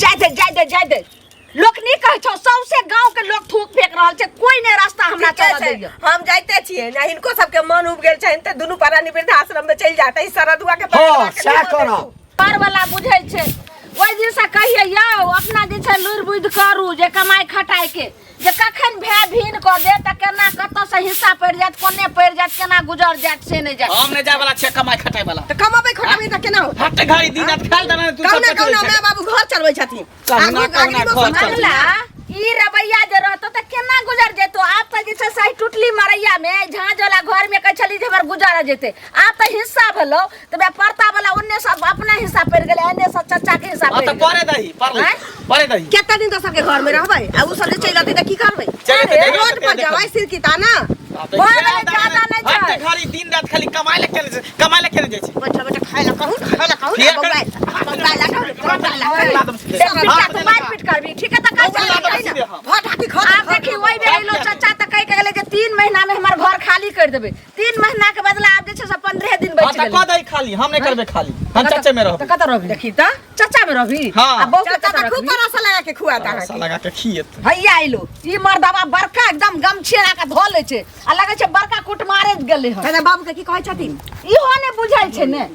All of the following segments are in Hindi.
जाय दे लोक नहीं कह छौ सबसे गांव के लोग थूक फेंक रहल छे कोई ने रास्ता हमरा चला दैय हम जाइते छिए ना इनको सबके मन उब गेल छन त दुनु पारा निवृद्ध आश्रम में चल जाते सरदुआ के हां सा करो पार वाला बुझै छे ओइ दिन से कहिए यौ अपना जे छे लुर बुध करू जे कमाई खटाई के जे कखन भै भीन क दे त केना कत से हिस्सा पड़ जात कोने पड़ जात केना गुजर जात से नहीं जात हम ने जाय वाला छे कमाई खटाई वाला त कमाबै खटाबै त केना हो हट घड़ी दिन रात खेल देना तू सब कौन मैं बाबू घर चलबै छथिन ई रवैया जे रहतो त केना गुजर जेतो आप त जे सही टुटली मरैया में झांझ वाला घर में कह छली जे हमर गुजारा जेते आप त हिस्सा भेलो त बे परता वाला ओन्ने सब अपना हिस्सा पड़ गेले एने सब चाचा के हिस्सा पड़ त परे दही परे दही केतना दिन त सबके घर में रहबै आ उ सब जे चल आते त की करबै रोड पर जवाई सिरकिता ना ज्यादा नहीं छै हट घड़ी दिन रात खाली कमाई ले जाय छै बैठा बैठा खाय ला कहूं मार पीट करबी ठीक है त आप देखी वही बेलो चाचा त कह के गेले जे 3 महीना में हमर घर खाली कर देबे 3 महीना के बदला आप जे छै 15 दिन बच गेल त दही खाली हम नहीं करबे खाली हम चाचा में रहब त कत रहबी देखी त चाचा में रहबी आ बहु के चाचा खूब परसा लगा के खुआता है पैसा लगा के खियत भैया आइलो ई मर्दावा बड़का एकदम गमछेरा के धो ले छै आ लगे छै बड़का कुट मारे गेले ह दादा बाबू के की कहै छथिन इहो ने बुझाइ छै ने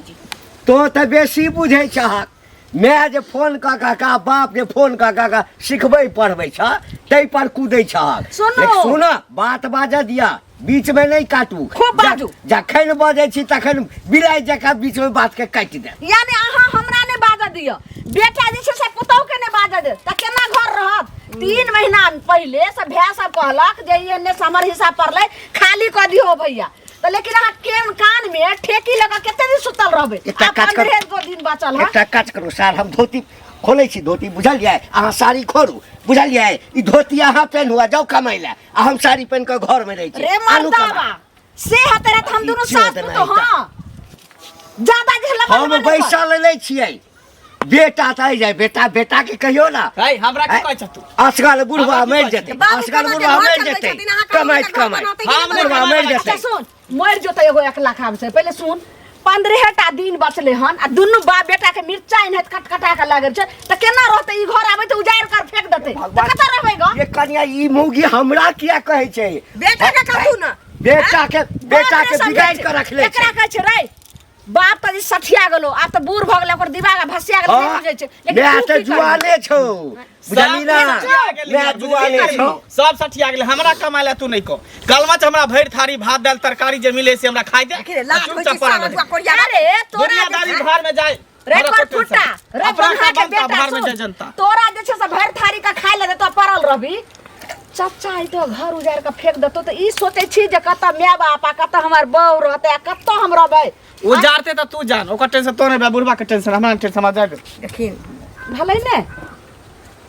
तो त बेसी बुझै छह मैं जे फोन का बाप जे फोन का सिखबै पढ़बै छ तै पर कूदै छ सुन बात बाजा दिया बीच में नहीं काटू खूब बाजू जखन बजै छी तखन बिलाई जका बीच में बात के काट दे यानी अहाँ हमरा ने बाजा दियो बेटा जे छै से पुतौ के ने बाजा दे त केना घर रहत 3 महीना पहले सब भैया सब कहलक जे एने समर हिस्सा पड़ले खाली क दियो भैया तो लेकिन अहाँ केन कान में ठेकी लगा केते दिन सुतल रहबे आ 15 दिन बचल ह एकटा काज करू सर हम धोती खोले छी धोती बुझलियै अहाँ साड़ी खोरू बुझलियै ई धोती अहाँ पहन हुआ जाओ कमाई ले आ हम साड़ी पहन के घर में रही छी रे मर्दावा से हतरा हम दोनों साथ तो हां ज्यादा झलक हम पैसा ले ले छियै बेटा त आ जाय बेटा के कहियो ना भाई हमरा के कहै छ तू असगल बुढ़वा मर जेते असगल बुढ़वा मर जेते कमाई हम बुढ़वा मर जेते सुन मर जोते एगो 1 लाख आब से पहले सुन 15टा दिन बचले हन आ दुनु बाप बेटा के मिर्चा इनहत कटकटा के लागल छै त केना रहते ई घर आबै त उजाड़ कर फेंक देते त कत रहबै ग ये कन्या ई मुगी हमरा किया कहै छै बेटा के कहू ना बेटा के बिगाड़ के रखले छै एकरा कहै छै रे बाप त सठिया गेलो आ त बूढ़ भ गेल ओकर दिमाग भसिया गेल नहीं बुझै छै मैं त जुआले छौ बुझली ना मैं जुआले छौ सब सठिया गेल हमरा कमाई ले तू नहीं को कलमा छ हमरा भैर थारी भात दाल तरकारी जे मिले से हमरा खाइ दे लाख होई छै सरदुआ कोरिया अरे तोरा दुनियादारी भार में जाए रे पर फुटा रे बंधा के बेटा भार में जनता तोरा जे छै से भैर थारी का खाइ ले तो पड़ल रहबी चाचा आई तो घर उजाड़ के फेंक देतो त ई सोचे छी जे कत माय बाप आ कत हमर बहू रहते आ कत हम रहबै उजाड़ते त तू जान ओकर टेंशन तो नहीं बुढ़वा के टेंशन हमरा टेंशन समझ जाए देखिन भलै ने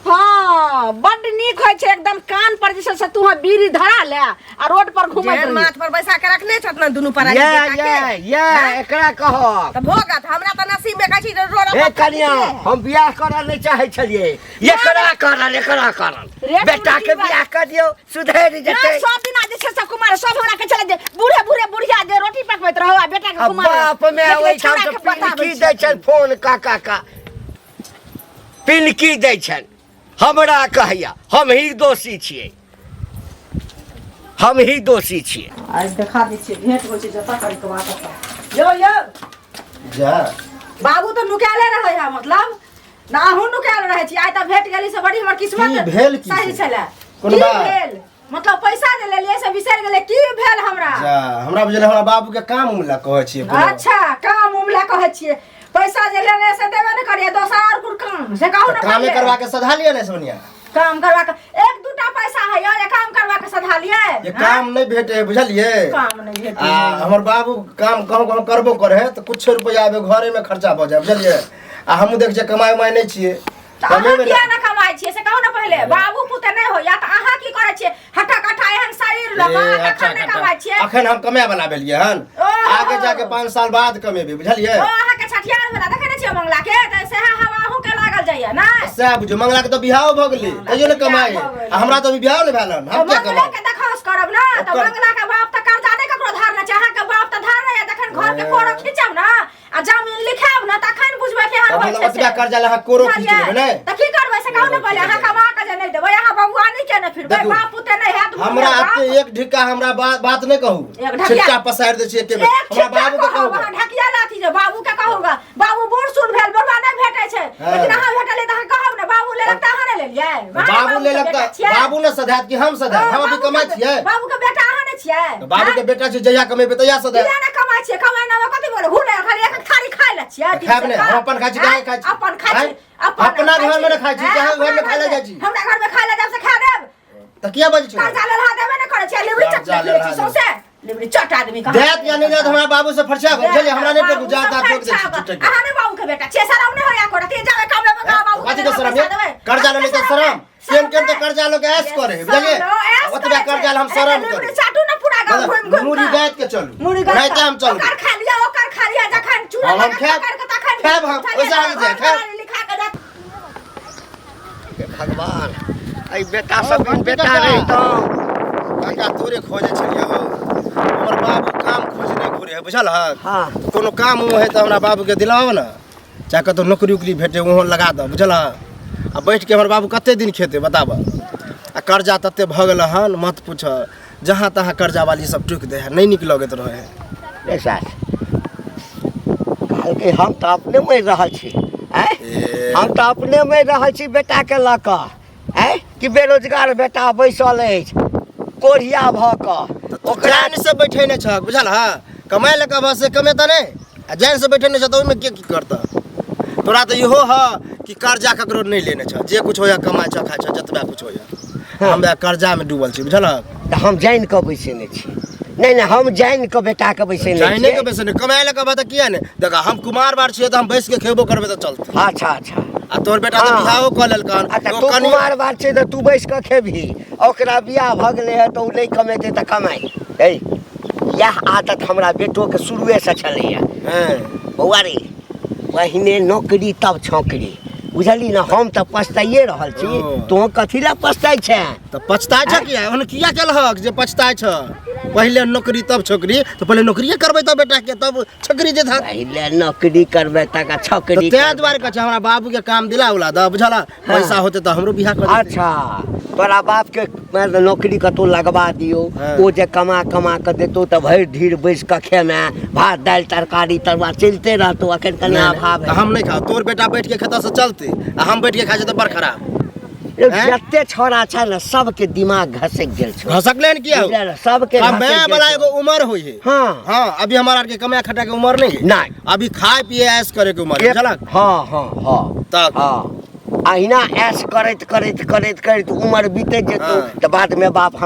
हां बड नीक होय छै एकदम कान पर जे से तू बीड़ी धरा ले आ रोड पर घुमै जेहन माथ पर बैसा के रखने छत ना दुनु पारा ये एकरा कहो त भोगत हमरा त नसीब में कहै छी रोड ए कन्या हम बियाह करल नहीं चाहे छलिए एकरा करल बेटा के बियाह कर दियो सुधर जेते सब दिन जे छै से कुमार सब हमरा के चले जे बूढ़े बुढ़िया जे रोटी पकबैत रहो आ बेटा के कुमार बाप में ओइ ठाम से पिनकी दै छन फोन का पिनकी दै छन हमरा कहैया हम ही दोषी छियै आज देखा दै छियै भेंट होय छै जता करी के बात यो जा बाबू तो नुकाले रहै है मतलब ना हूं नुकाल रहै छी आइ त भेट गेली से बड़ी हमर किस्मत सही छले कोन बात भेल मतलब पैसा जे लेलिए से बिसर गेले की भेल हमरा जा हमरा बुझले हमरा बाबू के काम उमला कहै छियै अच्छा काम उमला कहै छियै पैसा जे लेने से देबे न करिए दोसर और कुछ काम से कहू ना काम करवा के सधा लिया ने सोनिया काम करवा के 1-2टा पैसा है ये काम करवा के सधा लिए ये काम नहीं भेटे बुझलिए काम नहीं भेटे हमर बाबू काम कहूं करबो करे त कुछ रुपया आबे घरे में खर्चा भ जाए बुझलिए आ हमहु देख जे कमाई उमाई नहीं छिए कमे में किया ना कमाई छिए से कहू ना पहले बाबू पुते नहीं हो या त आहा की करे छिए हटा कटा एहन शरीर लगा तखन नहीं कमाई छिए अखन हम कमाए वाला भेलिए हन आगे जाके 5 साल बाद कमेबे बुझलिए ओ आहा के छठियार वाला देखे छिए मंगला के त से हवा हूं के लागल जाइए ना से बुझो मंगला के तो बियाह भ गेली कहियो ने कमाई आ हमरा तो बियाह ने भेलन हम क्या मंगला कमाई के देखौस करब ना त मंगला के बाप त कर्जा नहीं ककरो धारना चाहे के बाप त धार रहे तखन घर के कोड़ो खिचब ना आ जमीन लिखाब ना तखन बुझबे के हन होय छै कर्जा ला कोरो खींच लेबे ने त की करब कहू ना पहले अहाँ कमा के जे नहीं देबै अहाँ बबुआ नहीं के ना फिर देखू, बाप पुते नहीं हैत हमरा आपके एक ढिक्का हमरा बात नहीं कहू एक ढकिया- छिटका पसार दे छिए के हमरा बाबू के कहू अहाँ ढकिया लाथी जे बाबू के कहूगा बाबू बूढ़ सूढ़ भेल बड़वा नहीं भेटै छै लेकिन अहाँ भेटले त अहाँ कहब ना बाबू ले लगता अहाँ ने लेलियै बाबू ले लगता बाबू ने सधात कि हम सधात हम अभी कमाई छियै बाबू के बेटा अहाँ ने छियै बाबू के बेटा छै जहिया कमेबे तहिया सधात किया ने कमाई छियै कमाई ना कथि बोले घुरे खाली एक थारी खाइ ले छियै खाब ने हम अपन खाइ छी काहे खाइ छी अपन खाइ छी अपना घर में खाइ छी कहाँ घर में खाइ ले जाइ छी हमरा घर में खाइ ले जाब से खा देब त किया बजै छी कर्जा ले ला देबे ने करे छियै लिबड़ी चट छी सौसे लिबड़ी चट आदमी का देत या नहीं देत हमरा बाबू से फरछा हो चलिए हमरा नहीं टेकू जाता ठोक दे छी अहाँ ने बाबू के बेटा छे शरम नहीं होया कोरा ते जावे काम में बाबू कथि के शरम है कर्जा ले त शरम केन तो कर्जा लोग ऐश करे बुझलिए ओतबे कर्जा हम शरम करे लिबड़ी चाटू ना पूरा गांव घूम घूम मुड़ी गायत के चलू मुड़ी नहीं त हम चलू ओकर खा लिया ओकर खा लिया जखन चूड़ा हम खाब हम ओजा आगे जाए खाब लिखा के जा भगवान आई बेटा सब बेटा रही तो काका तोरे खोजे छलिए हो हमर बाबू काम खोजने घुरे है बुझल ह हाँ कोनो काम है तो हमरा बाबू के दिलाओ ना चाहे कतो नौकरी उकरी भेटे वहाँ लगा दो बुझल आ बैठ के हमर बाबू कते दिन खेते बताब आ कर्जा तते भ गेल हन मत पूछ जहाँ तहाँ कर्जा वाली सब टूक दे है नहीं निक लगत रहे है ऐसा के हम तो अपने में रहल छी हम तो अपने में रहल छी बेटा के लऽ कऽ कि बेरोजगार बेटा बैसल अछि कोढ़िया भऽ कऽ ओकरा से बैठे ने छ बुझल ह कमाए ले कब से कमे त नहीं आ जैन से बैठे ने छ त ओमे के की करता तोरा तो इहो ह कि कर्जा ककरो नहीं लेने छ जे कुछ होया कमाए छ खाए छ जतबा कुछ होया हम कर्जा में डूबल छी बुझल तऽ हम जानि कऽ बैसेने छी नहीं नहीं हम जानि कऽ बेटा के बैसेने जाने के छी बैसे कमाए ले कब त किया ने देख हम कुमार बार छिए त हम बैस के खेबो करबे त चलते अच्छा अच्छा आ तोर बेटा तो हाँ। बियाहो क लेलकन अच्छा तू कुमार बात छै तऽ तू बैस कऽ खेबही ओकरा बियाह भऽ गेलै है तऽ उ नहीं कमेतै तऽ कमाई है यह आदत हमरा बेटो के शुरुए से छलैया हैं बौआ रे पहिने नौकरी तब छौकरी बुझली ना हम तऽ पछताइए रहल छी ओ। तू कथी लए पछताइ छै त पछताय छ किया ओने किया केलहक जे पछताय छ पहले नौकरी तब छोकरी तो पहले नौकरीये करबै तब बेटा के तब छोकरी जे था पहिले नौकरी करबै तक छौकरी ते द्वारे कह हमरा बाबू के काम दिला उला द बुझला पैसा होते तो हमरो बियाह कर देते। अच्छा तोरा बाप के नौकरी कतौ लगवा दियो हाँ। ओ जे कमा कमा के देतो तऽ भरि धीर बैस के खेमे भात दालि तरकारी तरुआ चलते रहतो अखन कना अभाव तो हम नहीं खा तोर बेटा बैठ के खाता से चलते आ हम बैठ के खाए त बड़ खराब जते छोरा छै ना सबके दिमाग घसक गेल छै घसकले न किया बुझल? सबके अब घसक मैं गेल वाला छै। एगो उम्र होई है हाँ हां अभी हमारा के कमाया खटा के उम्र नहीं है नहीं अभी खाए पिए ऐश करे के उम्र है बुझला हाँ हाँ हाँ तब हाँ अहिना ऐश करैत करैत करैत करैत उम्र बीतैत जेतौ हाँ। तऽ बाद में बाप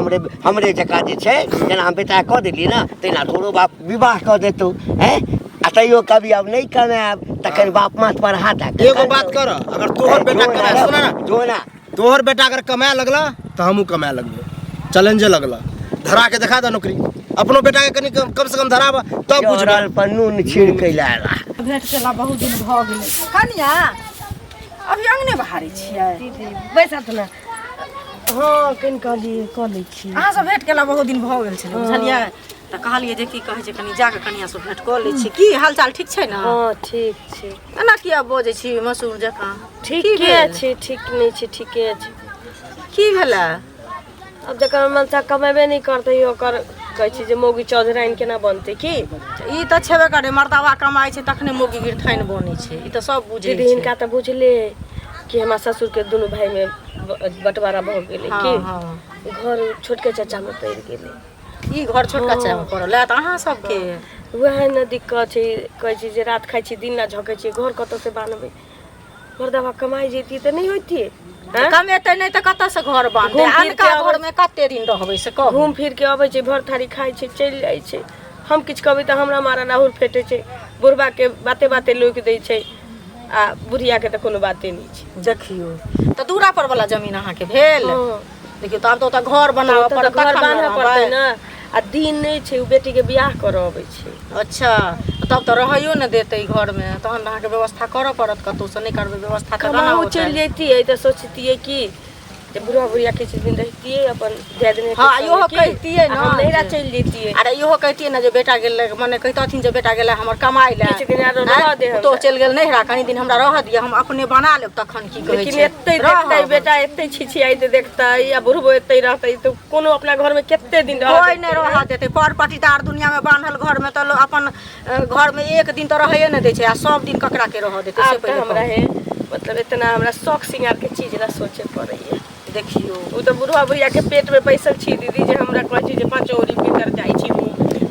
हमरे जकाँ जे छै जेना हम बेटा कऽ देलियै ना तेना तोरो बाप विवाह कऽ देतौ हैं आ तैयो कभी अब नहीं कमाएब तखन बाप माथ पर हाथ आ एगो बात कर अगर तोहर बेटा कमाए सुना ना जो ना तोहर बेटा अगर कमाए लगला तो हमहू कमाए लगबे चैलेंजे लगला धरा के दिखा द नौकरी अपनो बेटा के कनी कम से कम धराब तब बुझबा चोरल पर नून छिड़कै लाला भेंट केला बहुत दिन भऽ गेलै कनिया अभी अंगने बहारै छियै बैसत ने हाँ किन कहलिए कऽ लै छी अहाँ सब भेंट केला बहुत दिन भऽ गेल छलै बुझलियै तऽ कहलियै जे की कहै छै कनी जाके कनिया से भेंट कऽ लै छी की हालचाल ठीक छै ने हाँ ठीक छै एना किया बजै छी मसूर जकाँ ठीके भेल? छै ठीक नहीं छै ठीके छै की भेलै अब जकर मनसा कमेबे नहीं करते ओकर कहै छी जे मौगी चौधराइन केना बनतै की ई तऽ छेबे करे मर्दावा कमाइ छै तखने मौगी गिरथाइन बनै छै ई तऽ सब बुझै दीदी छै हिनका तऽ बुझले कि हमरा ससुर के दुनू भाई में बंटवारा भऽ गेलै हाँ, की हाँ। घर छोटके चाचा में पड़ि गेलै ई घर छोटका चाहे पड़ल है तऽ अहाँ सबके वएह न दिक्कत छै कहै छी जे रात खाइ छी दिन ना झोकै छी घर कतऽ से बानबै मर्दावा कमाई जेती तऽ नहीं होतिए कमेतै नहि तऽ कतऽ से घर बांधतै घूम फिर अनका के आबै- घर में कते दिन रहबै से कहू घूम फिर के अबै छै भर थारी खाइ छै चलि जाइ छै हम किछु कहबै तऽ हमरा मारा नाहुर फेटै छै बुढ़बा के बाते बाते लोकि दै छै आ बुढ़िया के तऽ कोनो बाते नहीं छै देखियो तऽ दूरा पर वाला जमीन अहाँके भेल हाँ। देखियो तऽ आब तऽ ओतऽ घर बनाबऽ ओतऽ पड़त तऽ घर तखन बान्हऽ ने पड़तै रहबै। ने आ दिन नहीं छै उ बेटी के बियाह करऽ अबै छै अच्छा तब तऽ रहैयो ने देतै घर में तहन अहाँके व्यवस्था करऽ पड़त कतौ से नहीं करबै व्यवस्था तऽ केना कमाऊ होतै चलि जैतियै तऽ सोचतियै कि जे बुढ़वा बुढ़िया किछ दिन रहती अपन दे देने हाँ इहो कहतिए ना हम नैहरा चल जैतिए अरे इहो कहतिए ना जे बेटा गेल माने कहतथिन जे बेटा गेल हमर कमाई ले किछ दिन आरो रह दे हम तो चल गेल नैहरा कनी दिन हमरा रह दिया हम अपने बना लेब तखन की कहै लेकिन छै एते देखतै बेटा एते छिछियाइत देखतै या बुढ़बो एते रहतै तो कोनो अपना घर में केते दिन रह कोई नहीं रह देते पर पटीदार दुनिया में बांधल घर में तो अपन घर में एक दिन तो रहए न दै छै आ सब दिन ककरा के रह देते से पहले हमरा है मतलब इतना हमरा शौक सिंगार के चीज ना सोचे पड़ैया देखियो उ तो बुढ़वा बुढ़िया के पेट में बैसल छी दीदी जे हमरा कहै छी जे 5 ओरी भीतर जाइ छी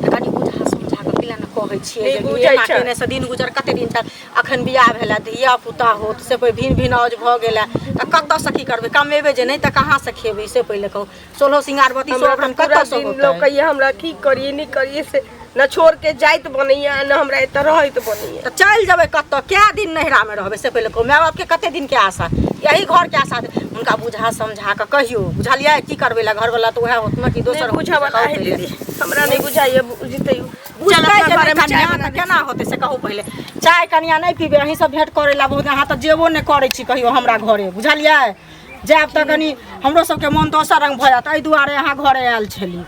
कनी बुझा समझा के पिला न कहै छियै नहीं जे बुझै छै। केने से दिन गुजर कते दिन तक अखन बियाह भेला धिया पुता होत से पे भिन औज भ गेला त कतऽ से की करबै कमेबै जे नहीं त कहाँ से खेबै से पहिले कहू सोलहो सिंगारवती हमरा सब हम पूरा कतऽ से दिन होतै? लोग कहिए हमरा की करिए नहीं करिए से न छोड़ के जाइत बनैया न हमरा एत रहइत बनैया त चल जेबै कतऽ क्या दिन नैहरा में रहबै से पहिले कहू माय बाप के कते दिन के आशा यही घर के आशा उनका बुझा समझा के कहियो बुझलियै की करबै ला घर वाला तो वह होत न कि दोसर बुझा वाला है दीदी हमरा नहीं बुझाइए बुझतै बुझतै जे कनिया त केना होतै से कहू पहिले चाय कनिया नहीं पीबे अहीं सब भेंट करे ला बहुत अहाँ त जेबो नहीं करै छी कहियो हमरा घरे बुझलियै जाब त कनी हमरो सबके मन दोसर रंग भ जात एहि दुआरे अहाँ घरे आयल छली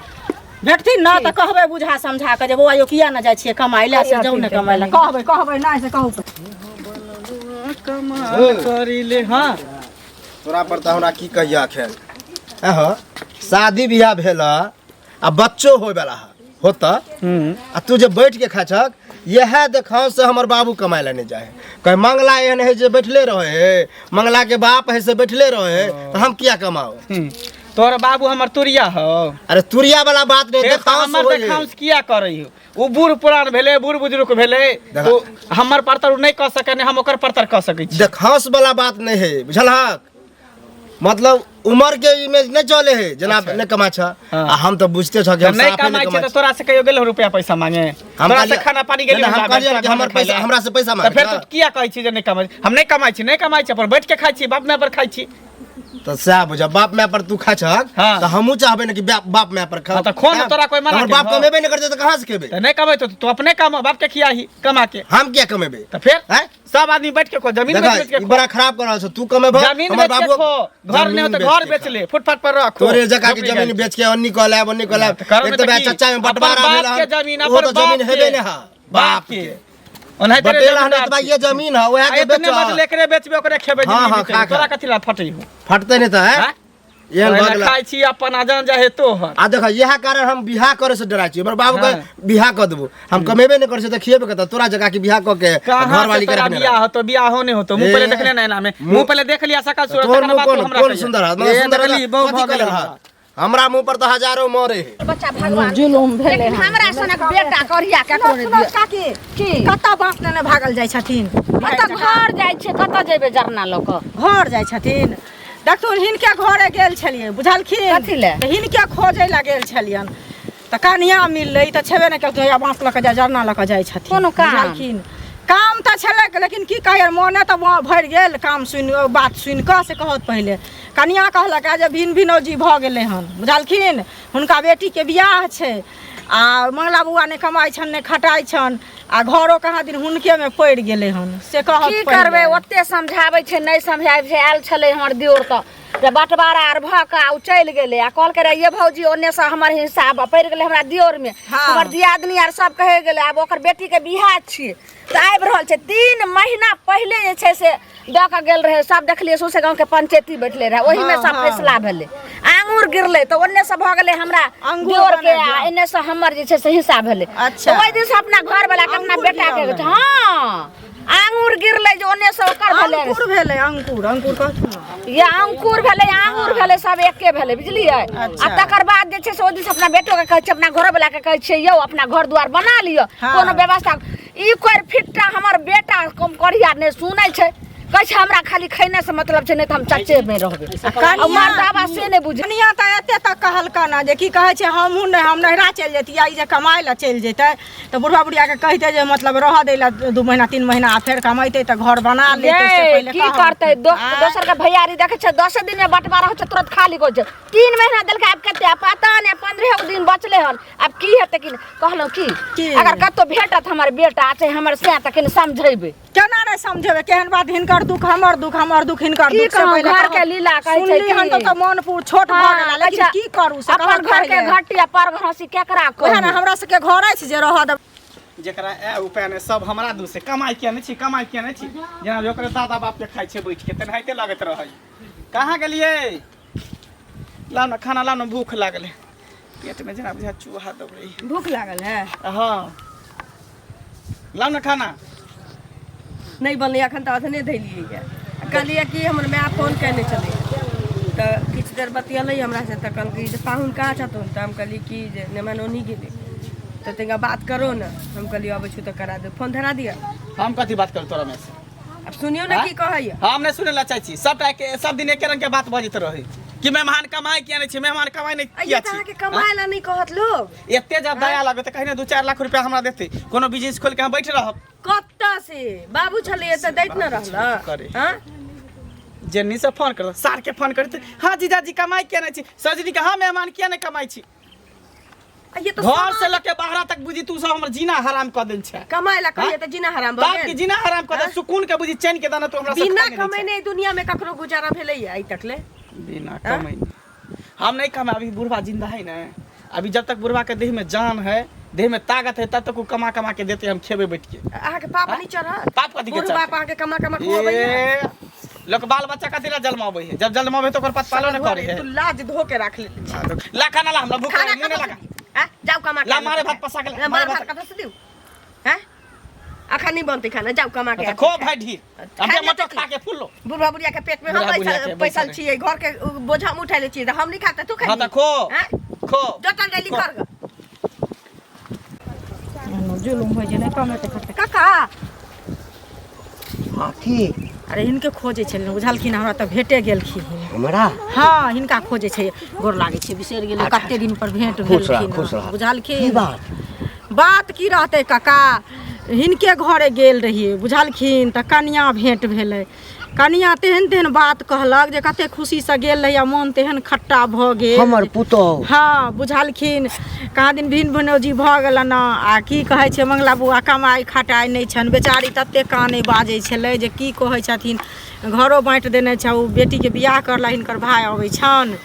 भेटथिन न त कहबै बुझा समझा के जे बौआ यो किया न जाइ छियै कमाइ ला से जाऊ न कमाइ ला कहबै नहीं से कहू करिले हाँ तोरा पर तो हमरा की कहिया खेल शादी बियाह भेल आ बच्चो होय वाला होता आ तू जे बैठ के खाचक यह देखाव से हमर बाबू कमाए ला नहीं जाए कहीं मंगला एहन है जे बैठले रहे मंगला के बाप है से बैठले रहे तो हम किया कमाओ तोर बाबू हमर तुरिया हो अरे तुरिया वाला बात नहीं देखाव से हमर होय देखाव से किया करई हो उ बूढ़ पुरान भेले बूढ़ बुजुर्ग भेले तो हमर परतर नहीं कह सके हम ओकर परतर कह सकै छी देखाव वाला बात नहीं है बुझलहक मतलब उम्र के इमेज नहीं चले है जनाब नहीं कमा छ आ हम तो बुझते छ कि हम नहीं साफे कमाई नहीं छै कमा तो तोरा से कहियो गेल रुपया पैसा मांगे तोरा से खाना पानी गेल हम कहलिए कि हमर पैसा हमरा से पैसा तो मांगे फिर तू किया कहै छी जे नहीं कमाई हम नहीं कमाई छी पर बैठ के खाई छी बाप माय पर खाई छी तो सह बुझा बाप माय पर तू खा छक हाँ। तो हमहू चाहबे न कि बाप माय पर खा हाँ, तो खो न, तोरा कोई मना हमर के बाप हो। कमेबे नहीं करते तो कहां से खेबे तो नहीं कमाई तो तू अपने कमा बाप के खियाही कमा के हम क्या कमेबे तो फिर हैं सब आदमी बैठ के खो जमीन देखा बेच के ई बड़ा खराब कर रहल छ तू कमेबो जमीन हमर बेच के खो घर नहीं हो तो घर बेच ले फुटपाथ पर रख तोरे जगह के जमीन बेच के अन्नी को लाब अन्नी को लाब करो एक तो बे चच्चा में बंटवारा भेल के जमीन वो तो अपन जमीन हेबे नहीं हा बाप के बटेला हने तो ये जमीन है ओहे के इतने बेच बदले करे बेचबे ओकरे खेबे हाँ, हाँ, जमीन खा, तोरा खा। कथि ला फटई हो फटते नहीं तो है हाँ? एहन ओहिना भगला खाई छी अपन आजान जाहे तो हर आ देखा यह कारण हम बियाह करे से डरा छी हमर बाबू के हाँ। बियाह कर देबो हम कमेबे नहीं करे से तो खिएबे करता तोरा जगह के बियाह क के घर वाली के रखने बियाह हो तो बियाह होने हो तो मुंह पहले देखले ना ना में मुंह पहले देख लिया सकल सूरत तोर तकर मुंह बाद कौन हमरा कौन कहिया। सुंदर है ए, मतलब सुंदर देखली, बहु कथी भगल कलर है। है हमरा मुंह पर तो हजारों मोरे बच्चा भगवान जुलुम भेले हमरा सनक बेटा करिया के करे दिया काकी की कतऽ बाप ने भागल जाइ छथिन कतऽ घर जाइ छै कतऽ जेबै जरना लोक घर जाइ छथिन देखथुन हिनके घरे गेल छलियै बुझलखिन कथि ले तऽ हिनके खोजै ला गेल छलियन तऽ कनिया मिललै तऽ छेबे नहि करतै या बाँस लऽ कऽ जरना लऽ कऽ जाइ छथिन कोनो काम काम तऽ छलै लेकिन की कहियै मोने तऽ भरि गेल काम सुनि बात सुनि कऽ से कहत पहिले कनिया कहलक जे भिन भिनौजी भऽ गेलै हन बुझलखिन हुनका बेटीके बियाह छै आ मंगला बउआ नहि कमाइ छन नहि खटाइ छन आ घरो कहाँ दिन हुनके में पड़ि गेलै हन से कहत की करबै ओते समझाबै छै नहि समझाबै छै आयल छलै हमर दियोर तऽ जे बँटवारा आर भऽ कऽ आ चलि गेलै आ कहलकै रे ये भौजी ओन्ने से हमर हिसाब पड़ि गेलै हमरा दियोर में हमर दियादनी आर सब कहे गेलै आब ओकर बेटीके बियाह छियै तऽ आबि रहल छै 3 महीना पहिले जे छै से दऽ कऽ गेल रहे सब देखलियै सौसे गाँव के पंचायती बैठले रहे ओही में सब फैसला भेलै आंगूर गिरलै तऽ ओन्ने से भऽ गेलै हमरा दियोर के आ एन्ने से हमर जे छै से हिस्सा भेलै अच्छा ओहि दिन से अपना घर वाला के अपना बेटा के हाँ आंगूर गिरलै जे ओन्ने से ओकर भेलै अंकुर भेलै अंकुर या अंकुर भेलै आंगूर भेलै सब एके भेलै बुझलियै आ तकर बाद जे छै से ओहि दिन से अपना बेटो के कहै छै अपना घर वाला के कहै छै यौ अपना घर द्वार बना लिअ कोनो व्यवस्था ई कोई फिट्टा हमर बेटा कम करिया नहि सुनै छै कहै छै हमरा खाली खैने से मतलब छै नहि तऽ हम चच्चे में रहबै आ मर्दावा से नहि बुझै कनिया तऽ एते तक कहलका ना जे की कहै छै हमहूँ नहि हम नहिरा चलि जैतियै ई जे कमाइ ला चलि जेतै तऽ बुढ़वा बुढ़िया के कहितै जे मतलब रह दै ला 2 महीना 3 महीना आ फेर कमैतै तऽ घर बना लेतै से पहिले की करतै दोसर के भैयारी देखै छै 10 दिन में बंटवारा होइ छै तुरंत खाली हो छै 3 महीना देलकै आब कते पता नहि 15 दिन बचले हन आब की हेतै कि कहलहुँ की अगर कतौ भेटत हमर बेटा छै हमर से तक समझेबै केना नहीं समझेबे केहन बात हिनकर दुख हमर दुख हिनकर की दुख से कहूं, पहिले घर के लीला कहै छै सुनली हन कि- तो मन पूर छोट भ गेला लेकिन अच्छा, की करू से अपन घर के घटिया पर घसी केकरा ओहे ना कहू हमरा सबके घर अछि जे रह दे जेकरा ए उपाय ने सब हमरा दू से कमाई किया नहीं छी कमाई किया नहीं छी जेना ओकरे दादा बाप के खाइ छै बैठ के तेनाहिते लागत रहै कहाँ गेलिए लाओ ना खाना लाओ ना भूख लागले पेट में जेना बुझा चूहा दौड़ै भूख लागल है हाँ लाओ ना खाना नहीं बनलै अखन तऽ अथने धैलियै है कहलियै कि हमर माय फोन केने छलै तऽ किछु देर बतियलै हमरा से तऽ कहलकै जे पाहुन कहाँ छथुन तऽ हम कहलियै कि जे नेमानोनी गेलै तऽ तनिका बात करो ने हम कहलियै अबै छु तऽ करा दे फोन धरा दिअ हम कथी बात करू तोरा में से अब सुनियो ने की कहैया हम नहीं सुने ला चाहै छी सब दिन एके रंग के बात बजत रहे कि मेहमान कमाई किया नहीं छी मेहमान कमाई नहीं किया छी के कमाए ला नहीं कहत लोग एते जब दया लगे त कहीं 2-4 लाख रुपया हमरा देते कोनो बिजनेस खोल के हम बैठ रहब कत्ता से बाबू छलै तऽ दैत न रहला करे। हां जेन्नी से फोन कर सार के फोन करते हाँ जीजाजी कमाई किया नहीं छी सजनी के हाँ मेहमान किया नहीं कमाई छी ये तो घर से लेके बाहर तक बुझी तू सब हमर जीना हराम कर देल छै कमाए ला कहिए तऽ जीना हराम बाप भ के गेल जीना हराम कर दे सुकून के बुझी चैन के दाना तू हमरा सब बिना कमाइने दुनिया में ककरो गुजारा भेलैया आइ तक ले बिना कमाई हम नहीं कमा अभी बुढ़वा जिंदा है ना अभी जब तक बुढ़वा के देह में जान है देह में ताकत है तब तक वो कमा कमा के देते हम खेबे बैठ के अहाँ के पाप नहीं चढ़त पाप कथी के बुढ़ चढ़त? बाप अहाँ के कमा कमा खुआबैया ए लोग बाल बच्चा कथी ला जन्माबै है जब जन्माबै तो ओकर पत पालो न करे है तू लाज धो के रख ले ला खाना ला हमरा भूख खाना लगे मुंह कतऽ लगा से? हैं? जाओ कमा के ला आनू। मारे भात पसा के ला, मारे मारे भात कतऽ से दिउ हैं अखन नहीं बनते खाना जाओ कमा के खो भाई ढीर खाए अबे ले मटो तो खा के फुल्लो बुढ़वा बुढ़िया के पेट में हम बुढ़ा बुढ़िया के पैसा बैसल छियै घर के बोझा हम उठा ले छियै हम नहीं खाता तू खा हाँ तो खो हैं? खो जतन जल्दी खो। कर ग जुलुम हो जे नहीं कमेते खते काका हाँ की अरे हिनके खोजे छलिन बुझलखिन हमरा तऽ भेटे गेलखिन हमरा हाँ हिनका खोजे छै गोर लागे छै बिसर गेलै कते दिन पर भेंट खुश रह, भेलखिन खुश रह। की बुझलखिन बात बात की रहते काका हिनके घरे गेल रहिए बुझलखिन तऽ कनिया भेंट भेलै कनिया तेहन तेहन बात कहलक जे कते खुशी से गेल रहिए मोन तेहन खट्टा भऽ गेल हमर पुतोह हाँ बुझलखिन कहाँ दिन भिन भनौजी भऽ गेल न आ की कहै छै मंगला बौआ कमाइ खटाइ नहि छनि बेचारी तते कानै बाजै छलै जे की कहै छथिन घरो बाँटि देने छै ओ बेटीके बियाह करला हिनकर भाय अबै छनि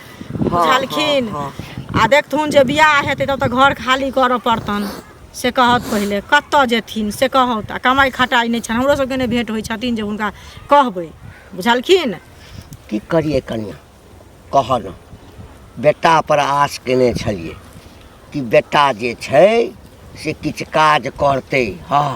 बुझलखिन आ देखथुन जे बियाह हेतै तब तऽ घर खाली करऽ पड़तनि से कहत पहिले कतऽ जेथिन से कहत आ कमाइ खटाइ नहि छनि हमरो सबके नहि भेंट होइ छथिन जे हुनका कहबै बुझलखिन की करिए कनिया कह न बेटा पर आस केने छलिए कि बेटा जे छै से किछु काज करतै हाँ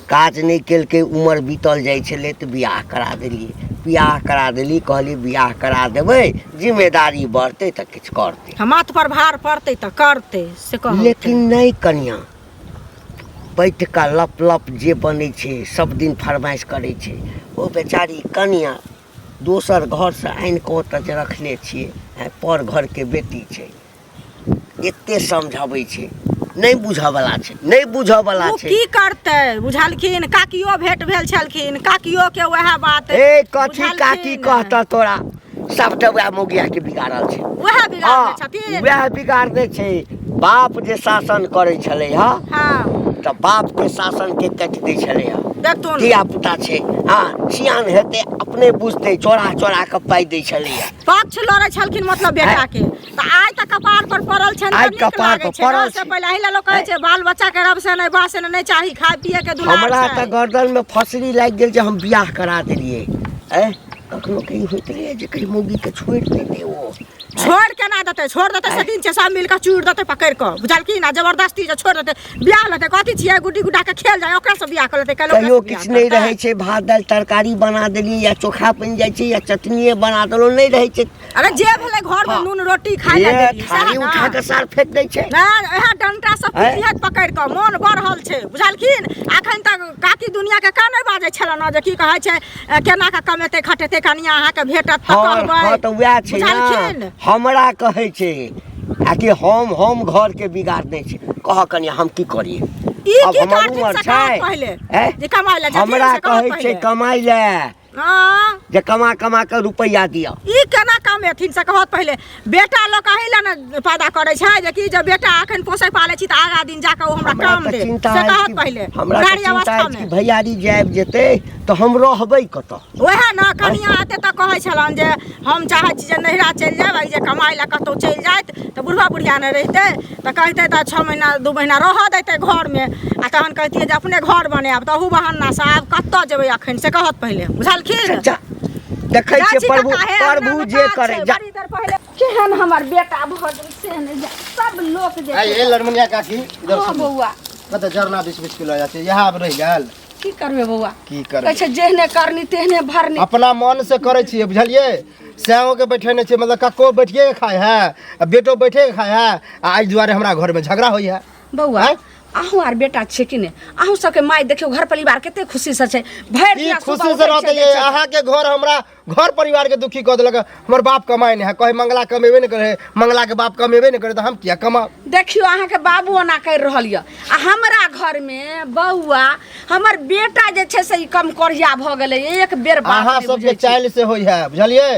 काज नहीं केलकै उम्र बीतल जाइ छलै तऽ बियाह करा देलिए बियाह करा देली कहली बियाह करा देबै जिम्मेदारी बढ़तै तऽ किछु करतै माथ पर भार पड़तै तऽ करतै से कहत लेकिन नहीं कनिया बैठ का लप लप जे बनै छै सब दिन फरमाइश करै छै ओ बेचारी कनिया दोसर घर से आनि कऽ ओतऽ जे रखने छियै पर घर के बेटी छै एते समझाबै छै नहीं बुझऽवला छै नहीं बुझऽवला ओ छै की करतै बुझलखिन काकियो भेंट भेल छलखिन काकियो के वएह बात ए कथी बुझलखिन। काकी कहता तोरा सबटा वएह मोगिया के बिगाड़ल छै वएह बिगाड़ने छथिन वएह बिगाड़ने छै बाप जे शासन करै छलै हा हाँ तऽ बाप के शासन के काटि दै छलै हा देखथुन धिया पुता छै हाँ सियान हेतै अपने बुझतै चोरा चोरा के पाइ दै छलैया पक्ष लड़ै छलखिन मतलब बेटा के तऽ आइ तऽ कपार पर पड़ल छनि आइ तऽ नीक कपार लागै पर छै पड़ल न, से छै। पहिले एहि लोग कहै छै बाल बच्चा के रब से नहीं बास से नहीं चाही खाय पिए के दुलार हमरा छै तऽ गर्दन में फसरी लागि गेल जे हम बियाह करा देलियै कखनो कहीं होइत रहै जे कहीं मौगी के छोड़ि देतै ओ छोड़ केना देतै छोड़ देतै से दिन छै सब मिल के चूड़ देतै पकड़ि कऽ बुझलखिन आ जबरदस्ती जे छोड़ देतै बियाह लेतै कथी छियै गुड्डी गुड्डा के खेल जाए ओकरा से बियाह कर लेतै कहियो किछु नहीं रहै छै भात दालि तरकारी बना देलियै या चोखा बनि जाइ छै या चटनिए बना देलहुँ नहीं रहै छै अरे जे भेलै घर में नून रोटी खाय ले ये देलियै थारी उठा के सार फेंक दै छै इएह डंटा सब पिटियत पकड़ि कऽ मोन बढ़ल छै बुझलखिन अखन तक काकी दुनिया के का नहीं बाजै छलन न जे की कहै छै केना के कमेतै खटेतै कनिया अहाँ के भेटत तऽ कहबै हाँ तऽ वएह छै बुझलखिन ना हमरा कहै छै आ कि हम घर के बिगाड़ने छै कह कनिया हम की करिए ई अब की हमर करथिन उमर से कहत छै पहिले जे कमाइ ले जथिन हमरा से कहत कहै छै पहिले। कमाइ ले हाँ जे कमा कमा के रुपैया दिअ ई केना कमे कमेथिन से कहत पहले बेटा लोग कहे ला ना पैदा करे छै जे कि जब बेटा अखन पोसै पाले छी त आगा दिन जाके ओ हमरा काम दे से कहत पहले बुढ़ारी अवस्था में भैयारी जाब जेते तो हम रहबै कत ओहे ना कनिया आते त कहै छलन जे हम चाहै छी जे नहिरा चलि जाब जे कमाई ला कतौ चलि जाइत त बुढ़वा बुढ़िया न रहिते त कहते त 6 महीना 2 महीना रह देते घर में आ तहन कहतिए जे अपने घर बनाब तहू बहाना से आब कत जेबै अखन से कहत पहले बुझलखिन देखै छियै प्रभु जे करे जा केहन हमर बेटा भऽ गेल से नहि जा सब लोग जे ए लड़मनिया काकी इधर हाँ सुन बौआ कत जरना 20 किलो जाते यहाँ अब रह गेल की करबे बौआ की कहै करब छै जेहने करनी तेहने भरनी अपना मन से करे छियै बुझलिए सैओ के बैठेने छियै मतलब कको बैठिए के खाए है आ बेटो बैठे के खाए है आ आज दुआरे हमरा घर में झगड़ा होई है बौआ अहूँ आर बेटा छै कि नहि अहूँ सबके माय देखियो घर परिवार कते खुशी से छै भरि की दिया खुशी से रहते ये अहाँ के घर हमरा घर परिवार के दुखी कऽ देलक हमर बाप कमाई नहीं है कहे मंगला कमेबे नहीं करे मंगला के बाप कमेबे नहीं करे तो हम किया कमा देखियो अहाँ के बाबू ओना कर रहल य आ हमरा घर में बौआ हमर बेटा जे छै से ई कम करिया भ गेलै एक बेर बात अहाँ नहि सब बुझै के छै। चाइल से होई है बुझलिए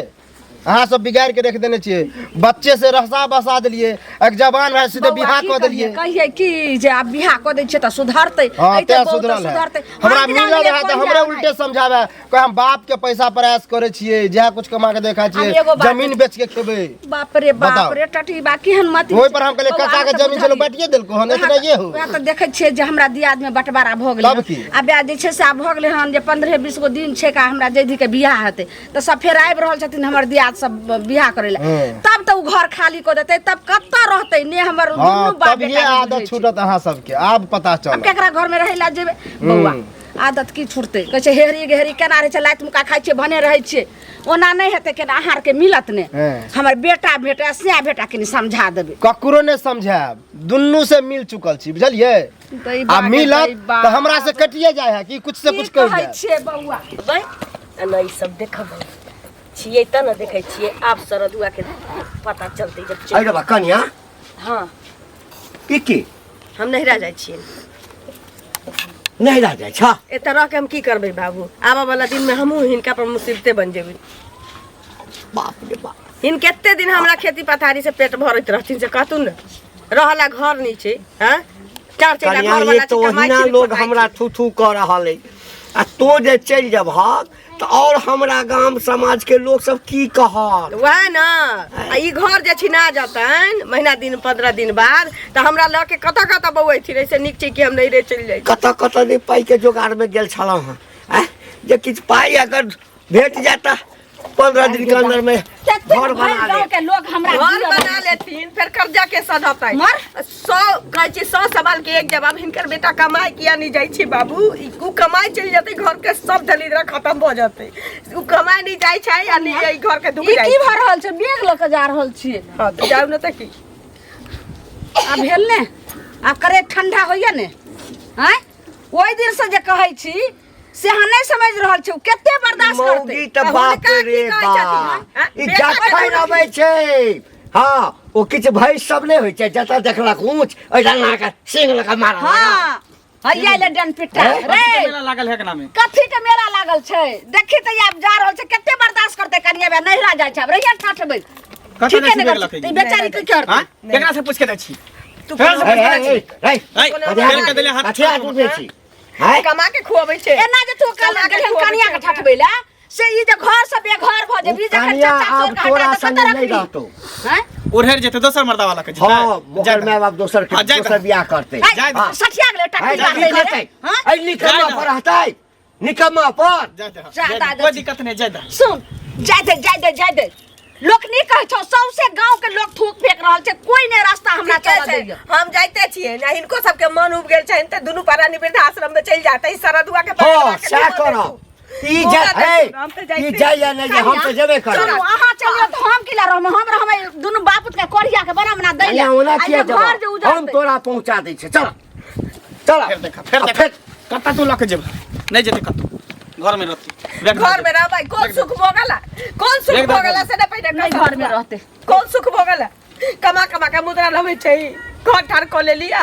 अहाँ सब बिगाड़ के रख देने छियै बच्चे से रहसा बसा देलिए एक जवान है सीधे बौआ, बियाह की कऽ देलिए कहिए कि जे आब बियाह कऽ दै छै तऽ सुधरतै हाँ ऐते ते बहुत सुधरल है सुधरतै हमरा हम मिलल जानिए है तो कोई हमरे जान उल्टे समझावे कहे हम बाप के पैसा प्रयास करे छियै जहाँ कुछ कमा के देखा अब एगो छियै बात- जमीन बेच के खेबै बाप रे बाप बताओ। रे टटी बा केहन मत ओहि पर हम कहले काका के जमीन चलो बैठिए देलको हन इतना ये हो वएह तऽ देखै छियै जे हमरा दियाद में बंटवारा भऽ गेलै तब की? आ ब्याह जे छै से आब भऽ गेलै हन जे 15-20 गो दिन छै का हमरा जैधी के बियाह हेतै तऽ सब फेर आबि रहल छथिन हमर दियाद सब बियाह करै लए हम्म। तब तऽ उ घर खाली कऽ देतै तब कतऽ रहतै ने हमर दुनू हाँ बाप तब ये बेटा नहि बुझै आदत छै। छूटत अहाँ सबके आब पता अब चल केकरा घर में रहै ला जेबै बौआ आदत की छूटतै कहै छै हेरी घेरी केना रहै छै लाइत मुका खाइ छियै भने रहै छियै ओना नहि हेतै केना आहार के मिलत ने हाँ। हमर बेटा बेटा स्या बेटा के समझा देबै ककरो ने समझाब दुन्नू से मिल चुकल छी बुझलिए दै आ बा, मिलत दै बा। तो हमरा से कटिए जाए है कि कुछ से की कुछ कर कहै जाए छियै बौआ ना ई सब देखब छियै त न देखै छियै आब सरदुआ के पता चलतै जब चलि- अरे बा कन्या हाँ की हम नहिरा जाइ छियै नहीं रह जाए छा ए तरह के हम की करबै बाबू आबऽ वाला दिन में हमहूँ हिनका पर मुसीबते बन जेबै बाप रे बाप हिन केते दिन हमरा खेती पथारी से पेट भरैत रहथिन से कहतू न रहला घर नीचे हाँ चार चक्का कन्या घर ये वाला तो छी, कमाइ ओहिना छी, लोग पकाइ हमरा छी। थू थू कऽ रहल है आ तो जे चलि जबहक तो और हमरा गांव समाज के लोग सब की कहत वह ना आ ई घर जे छिना जतन महीना दिन 15 दिन बाद तो हमरा ल के कत कत बौए थी ऐसे निक छै कि हम नहीं रे चल जाई कत कत नहीं पाई के जोगाड़ में गेल छलहुँ हैं जे किछु पाई अगर भेट जाता 15 दिन के अंदर में घर बना ले के लोग हमरा घर दिया बना लेथिन फिर कर्जा के सधतै मर। 100 कहै छी 100 सवाल के एक जवाब हिनकर बेटा कमाई किया नहीं जाइ छै बाबू उ कमाई चल जतै घर के सब दलिद्र खत्म भ जतै उ कमाई नहीं जाइ छै या नहीं जाइ घर के दुख ई जाइ की भऽ रहल छै बेग लऽ के जा रहल छियै हां तो जाउ न त की आ भेल ने आ करे ठंडा होइए ने हैं ओइ दिन से जे कहै छी से अहाँ नहीं समझ रहल छी कते बर्दाश्त करतै मौगी तऽ बाप हुनका रे की कहै छथिन, बाप हैं? ई बेटा जखन अबै छै हाँ ओ किछु भैंस सब नहि होइ छै जतऽ देखलक ऊँच ओहि डालना के सिंह लगा मार हाँ हैया ले डन पिट्टा हैं? रे मेला लागल है केना में कथी के मेला लागल छै देखी तऽ आब जा रहल छै कते बर्दाश्त करतै कनिया बे नहिरा जाइ छै अब रहिया ठाठबै ठीक है ने ई बेचारी की करतै हां केकरा से पूछ के दै छी तू फेर से पूछ के दै छी रे फेर के देले हाथ हथियार पूछे छी हैं कमा के खुआबै छै एना जे तू कल कमा के गेलहन खुआबै कनिया के छै। ठाठबै ला से ई जे घर से बेघर भ जेबी जखन कनिया चाचा आब चोर तोरा हटा संग तऽ नहीं कतऽ रहतो हैं ओढ़ेर जेते दोसर मर्दा वाला के हाँ मोकर माय बाप दोसर के हाँ, जाए दोसर दे। बियाह करते जाए दे। सठिया गेलै टक्की हैं, मारतै करतै रे हां ऐ निकम्मा पर रहतै निकम्मा पर ज्यादा कोई दिक्कत नहीं जाए दे सुन जाय दे लोक नहीं कहै छौ सौसे गांव के लोग थूक फेंक रहल छै कोई ने रास्ता हमरा ठीके चलऽ छै, दैय हम जाइते छियै ना हिनको सबके मन उब गेल छनि त दुनू प्राणी वृद्धाश्रम में चल जाते सरदुआ के हाँ बगलवा के सएह दुनू करब ई बोला जा देखू, है हम तऽ जाइते ई जाय या नहीं जाय हम तो जेबे चलो करब अहाँ चलियो तो हम किला रहब हम रहबै दुनू बापूत के कोरिया के बना दै कन्या ओना किया घर जे जब उजाड़ हम तोरा पहुंचा दै छै चल चल फिर देखा कत्ता तू लके जेब नहीं जेते कत्तो घर में रहती घर में रहबै कौन सुख भोगला कौन सुख एकदम। भोगला से न पहिले नहीं घर में रहते कौन सुख भोगला कमा कमा के मुद्रा लबै छै घर ठार को ले लिया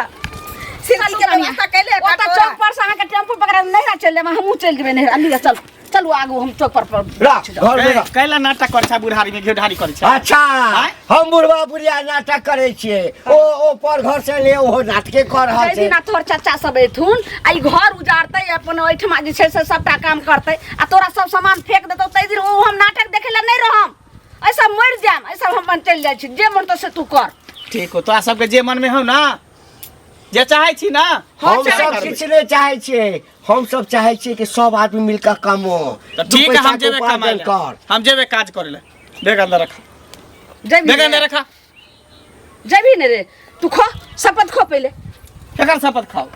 सिंगारी के व्यवस्था कैले ओता चौक पर से अहाँ के टेम्पू पकड़ा नहीं चल जाब हमहू चल जेबै नहीं अली चल चलू आगू हम चौक पर रख घर में रख। कैला नाटक करे छै बुढ़ारी में घेढारी करे छै अच्छा आँय? हम बुढ़वा बुढ़िया नाटक करे छिए ओ पर घर से ले ओहो नाटके कर रहल जै छै दिना तोहर चाचा सब एथुन आ ई घर उजाड़तै अपन ओहिठमा जे छै से सबटा काम करतै आ तोरा सब सामान फेंक देतौ तै दिन ओ हम नाटक देखे ला नहि रहम ऐसा मर जाम ऐसा हम अपन चलि जाइ छी जे मन तो से तू कर ठीक हो तोरा सबके जे मन में हो ना जे चाहै छी ना हम सएह सब करबै। किछ नहीं चाहे छिए हम सब चाहे छिए कि सब आदमी मिलकर कमो तो दू ठीक है पैसा हम के जेबे उपार्जन कमाए कर हम जेबे काज करे ले देख अंदर रखा देख अंदर जैबी रखा जैबी ने रे तू खो शपथ खो पहले केकर शपथ खाओ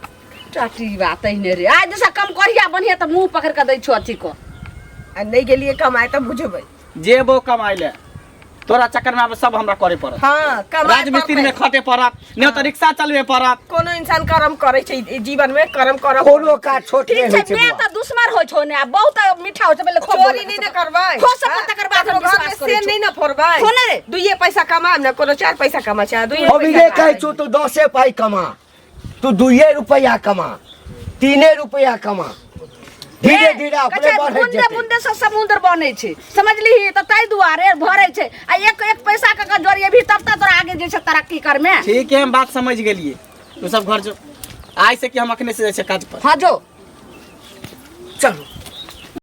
चाटी बात ही रे आज जैसा कम करिया बढ़िया तो मुंह पकड़ के दै छो अथी को आ नहीं गेलिए कमाए तब बुझबै जेबो कमाए ले तोरा चक्कर में अब सब हमरा करे पड़त हाँ कमाए राजमिस्त्री में पड़तै। खटे पड़त नहीं तो रिक्शा चलबे पड़त कोनो इंसान कर्म करे छै जीवन में कर्म करब कोनो का छोट ठीक नहीं छै होय छै मैं बुआ। तो दुश्मन होय छो ने आ बहुत मीठा होय छै पहले खो चोरी नहीं न करबै खो शपथ तकर बाद हम ककरो घर में विश्वास करै से छौ। नहीं न फोड़बै खो ने रे। दुइये पैसा कमाएब न कोनो 4 पैसा कमा छै दुइये हम ये कहे छु तू 10 पाई कमा तू 2 रुपया कमा 3 रुपया कमा धीरे धीरे अपने बढ़ बुंदे जेतै बुंदे से समुद्र बनै छै समझलिही त तै दुआरे भरै छै आ एक एक पैसा के जोड़िए भी तब तोरा आगे जे छै तरक्की करमे ठीक है हम बात समझ गेलिए तू सब घर जो आज से कि हम अखने से जाय छै काज पर हाँ जो चलो